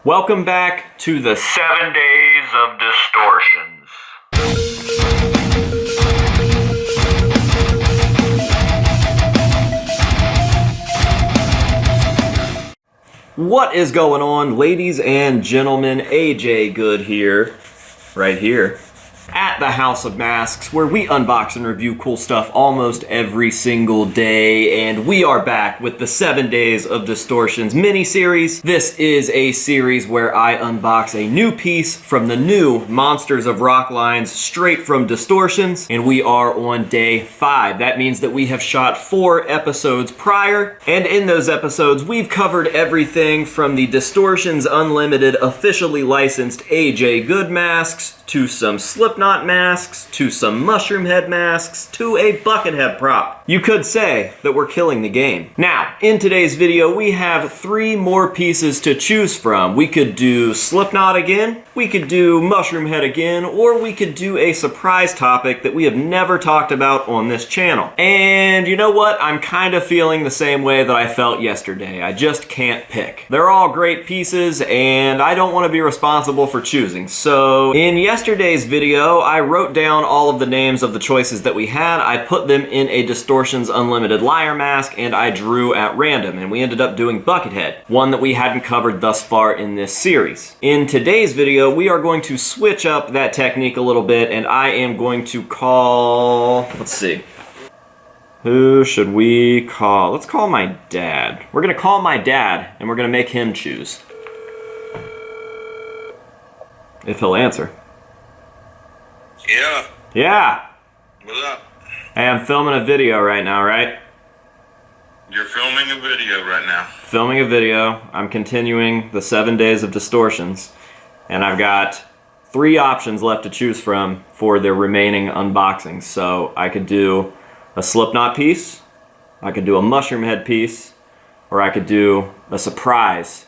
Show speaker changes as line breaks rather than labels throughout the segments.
Welcome back to the 7 Days of Distortions. What is going on, ladies and gentlemen? AJ Good here, right here, at the House of Masks, where we unbox and review cool stuff almost every single day, and we are back with the 7 Days of Distortions mini-series. This is a series where I unbox a new piece from the new Monsters of Rock lines straight from Distortions, and we are on day 5. That means that we have shot 4 episodes prior, and in those episodes we've covered everything from the Distortions Unlimited officially licensed AJ Good masks, to some Slipknot masks, to some mushroom head masks, to a bucket head prop. You could say that we're killing the game. Now, in today's video, we have 3 more pieces to choose from. We could do Slipknot again, we could do mushroom head again, or we could do a surprise topic that we have never talked about on this channel. And you know what? I'm kind of feeling the same way that I felt yesterday. I just can't pick. They're all great pieces, and I don't want to be responsible for choosing. So, in yesterday's video, I wrote down all of the names of the choices that we had. I put them in a Distortions Unlimited Liar mask, and I drew at random, and we ended up doing Buckethead, one that we hadn't covered thus far in this series. In today's video, we are going to switch up that technique a little bit, and I am going to call... let's see. Who should we call? Let's call my dad. We're gonna call my dad, and we're gonna make him choose. If he'll answer.
Yeah.
Yeah.
What's up?
Hey, I'm filming a video right now, right?
You're filming a video right now.
Filming a video. I'm continuing the 7 Days of Distortions. And I've got 3 options left to choose from for the remaining unboxings. So I could do a Slipknot piece, I could do a mushroom head piece, or I could do a surprise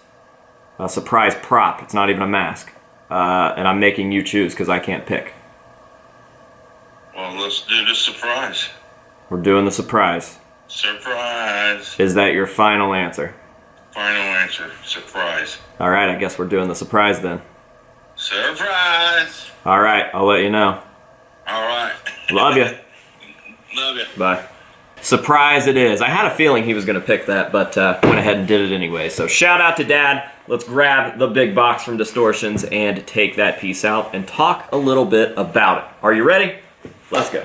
prop. It's not even a mask. And I'm making you choose because I can't pick.
Well, let's do the surprise.
We're doing the surprise.
Surprise.
Is that your final answer?
Final answer. Surprise.
All right, I guess we're doing the surprise then.
Surprise.
All right, I'll let you know.
All right.
Love you.
Love you.
Bye. Surprise it is. I had a feeling he was going to pick that, but went ahead and did it anyway. So shout out to Dad. Let's grab the big box from Distortions and take that piece out and talk a little bit about it. Are you ready? Let's go.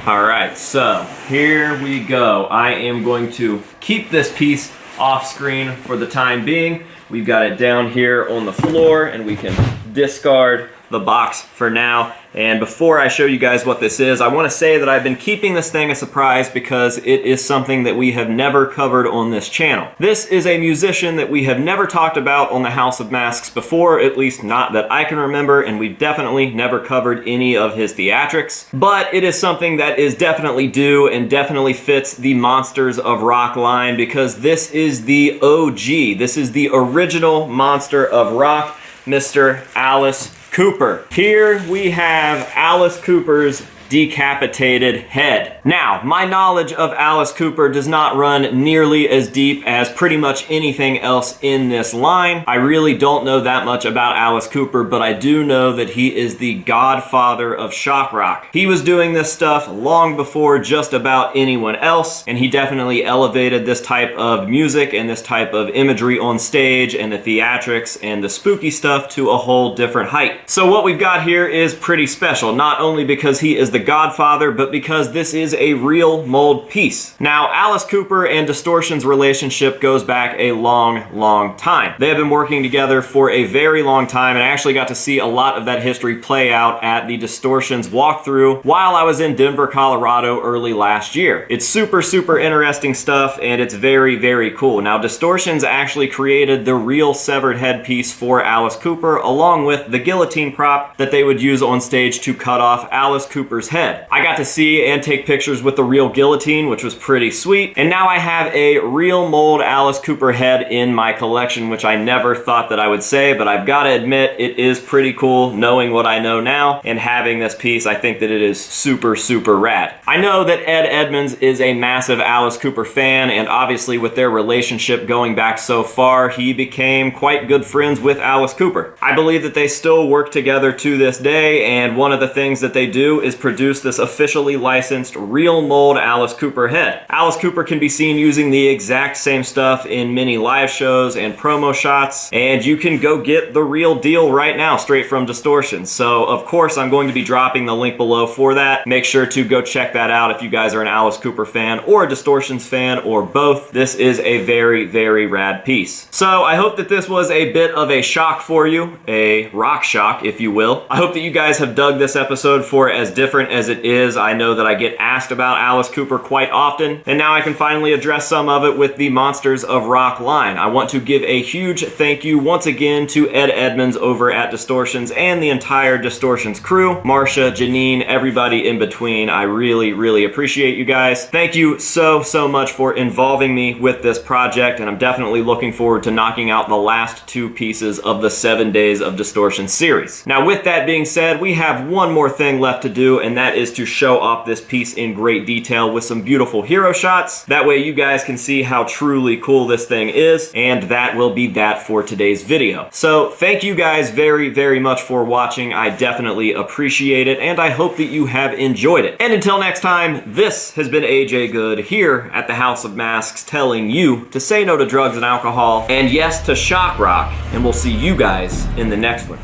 All right, so here we go. I am going to keep this piece off screen for the time being. We've got it down here on the floor, and we can discard the box for now. And before I show you guys what this is, I want to say that I've been keeping this thing a surprise because it is something that we have never covered on this channel. This is a musician that we have never talked about on the House of Masks before, at least not that I can remember, and we've definitely never covered any of his theatrics. But it is something that is definitely due and definitely fits the Monsters of Rock line because this is the OG. This is the original Monster of Rock, Mr. Alice Cooper. Here we have Alice Cooper's decapitated head. Now, my knowledge of Alice Cooper does not run nearly as deep as pretty much anything else in this line. I really don't know that much about Alice Cooper, but I do know that he is the godfather of shock rock. He was doing this stuff long before just about anyone else, and he definitely elevated this type of music and this type of imagery on stage and the theatrics and the spooky stuff to a whole different height. So what we've got here is pretty special, not only because he is the godfather, but because this is a real mold piece. Now, Alice Cooper and Distortions' relationship goes back a long time. They have been working together for a very long time, and I actually got to see a lot of that history play out at the Distortions walkthrough while I was in Denver, Colorado early last year. It's super interesting stuff, and it's very cool. Now, Distortions actually created the real severed head piece for Alice Cooper, along with the guillotine prop that they would use on stage to cut off Alice Cooper's Cooper's head. I got to see and take pictures with the real guillotine, which was pretty sweet, and now I have a real mold Alice Cooper head in my collection, which I never thought that I would say, but I've got to admit it is pretty cool knowing what I know now and having this piece. I think that it is super, super rad. I know that Ed Edmonds is a massive Alice Cooper fan, and obviously with their relationship going back so far, he became quite good friends with Alice Cooper. I believe that they still work together to this day, and one of the things that they do is produce this officially licensed real mold Alice Cooper head. Alice Cooper can be seen using the exact same stuff in many live shows and promo shots, and you can go get the real deal right now straight from Distortions. So of course I'm going to be dropping the link below for that. Make sure to go check that out if you guys are an Alice Cooper fan or a Distortions fan or both. This is a very, very rad piece. So I hope that this was a bit of a shock for you, a rock shock if you will. I hope that you guys have dug this episode for as different as it is. I know that I get asked about Alice Cooper quite often, and now I can finally address some of it with the Monsters of Rock line. I want to give a huge thank you once again to Ed Edmonds over at Distortions and the entire Distortions crew, Marsha, Janine, everybody in between. I really, really appreciate you guys. Thank you so, so much for involving me with this project, and I'm definitely looking forward to knocking out the last 2 pieces of the 7 Days of Distortion series. Now with that being said, we have one more thing left to do, and that is to show off this piece in great detail with some beautiful hero shots. That way you guys can see how truly cool this thing is, and that will be that for today's video. So thank you guys very, very much for watching. I definitely appreciate it, and I hope that you have enjoyed it. And until next time, this has been AJ Good here at the House of Masks telling you to say no to drugs and alcohol, and yes to shock rock, and we'll see you guys in the next one.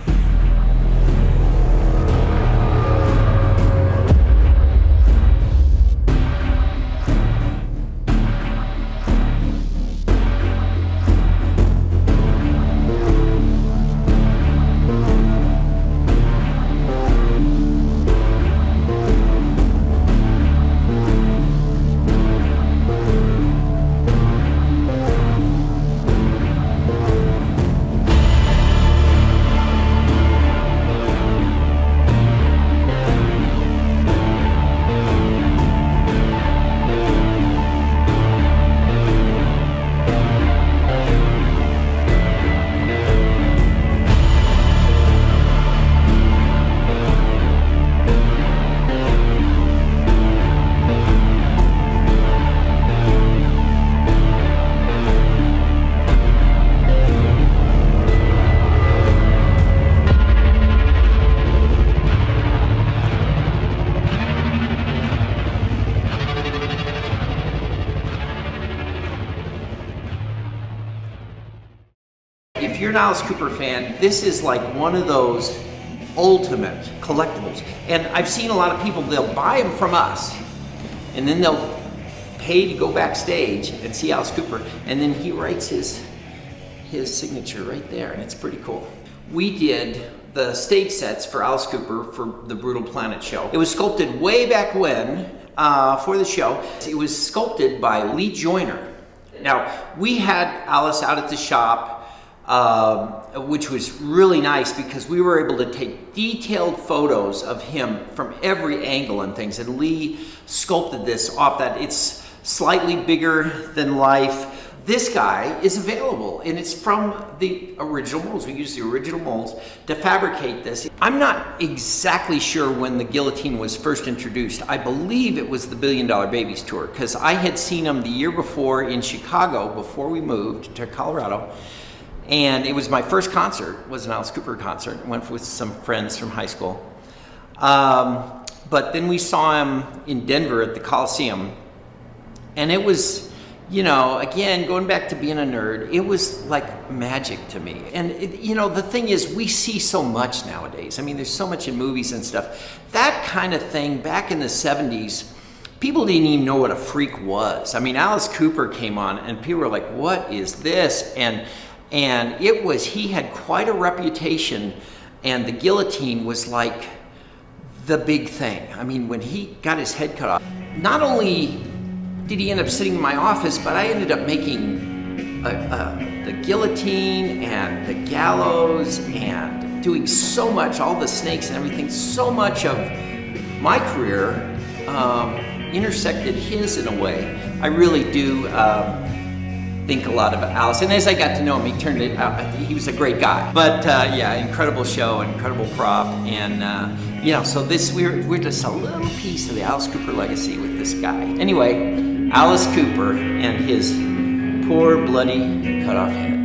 If you're an Alice Cooper fan, this is like one of those ultimate collectibles. And I've seen a lot of people, they'll buy them from us, and then they'll pay to go backstage and see Alice Cooper, and then he writes his signature right there, and it's pretty cool. We did the stage sets for Alice Cooper for the Brutal Planet show. It was sculpted way back when for the show. It was sculpted by Lee Joyner. Now, we had Alice out at the shop, which was really nice because we were able to take detailed photos of him from every angle and things, and Lee sculpted this off that. It's slightly bigger than life. This guy is available, and it's from the original molds. We used the original molds to fabricate this. I'm not exactly sure when the guillotine was first introduced. I believe it was the $1 Billion Babies tour, because I had seen him the year before in Chicago before we moved to Colorado. And it was my first concert, was an Alice Cooper concert. I went with some friends from high school. But then we saw him in Denver at the Coliseum. And it was, you know, again, going back to being a nerd, it was like magic to me. And, you know, the thing is, we see so much nowadays. I mean, there's so much in movies and stuff. That kind of thing, back in the 70s, people didn't even know what a freak was. I mean, Alice Cooper came on, and people were like, what is this? And it was, he had quite a reputation, and the guillotine was like the big thing. I mean, when he got his head cut off, not only did he end up sitting in my office, but I ended up making the guillotine and the gallows and doing so much, all the snakes and everything, so much of my career intersected his in a way. I really do think a lot of Alice, and as I got to know him, he turned it out. He was a great guy. But yeah, incredible show, incredible prop, and you know, so this we're just a little piece of the Alice Cooper legacy with this guy. Anyway, Alice Cooper and his poor bloody cut off head.